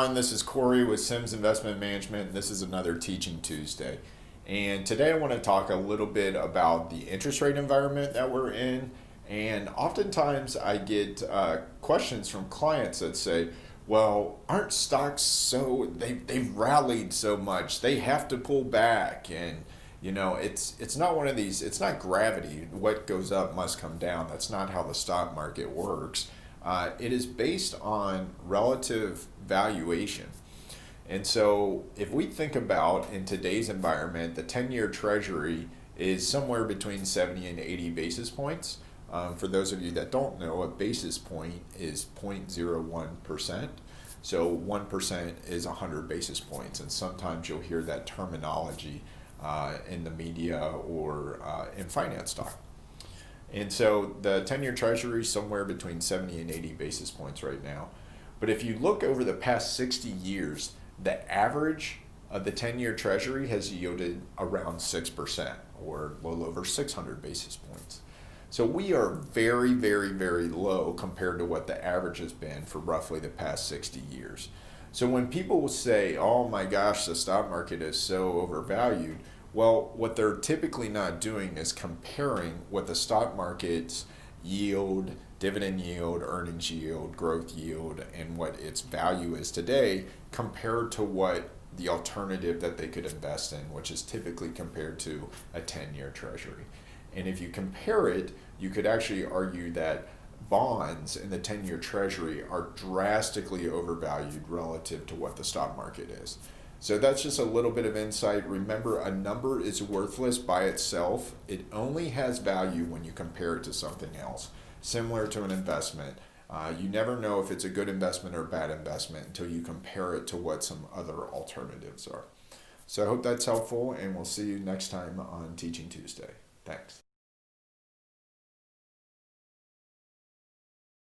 everyone, this is Corey with Sims Investment Management, and this is another Teaching Tuesday. And today I want to talk a little bit about the interest rate environment that we're in. And oftentimes I get questions from clients that say, well, aren't stocks they've rallied so much, they have to pull back. And it's not one of these, it's not gravity. What goes up must come down. That's not how the stock market works. It is based on relative valuation. And so if we think about in today's environment, the 10-year treasury is somewhere between 70 and 80 basis points. For those of you that don't know, a basis point is 0.01%. So 1% is 100 basis points. And sometimes you'll hear that terminology in the media or in finance stock. And so the 10-year treasury is somewhere between 70 and 80 basis points right now. But if you look over the past 60 years, the average of the 10-year treasury has yielded around 6%, or a little over 600 basis points. So we are very, very, very low compared to what the average has been for roughly the past 60 years. So when people will say, oh my gosh, the stock market is so overvalued, well, what they're typically not doing is comparing what the stock market's yield, dividend yield, earnings yield, growth yield, and what its value is today compared to what the alternative that they could invest in, which is typically compared to a 10-year treasury. And if you compare it, you could actually argue that bonds in the 10-year treasury are drastically overvalued relative to what the stock market is. So that's just a little bit of insight. Remember, a number is worthless by itself. It only has value when you compare it to something else, similar to an investment. You never know if it's a good investment or a bad investment until you compare it to what some other alternatives are. So I hope that's helpful, and we'll see you next time on Teaching Tuesday. Thanks.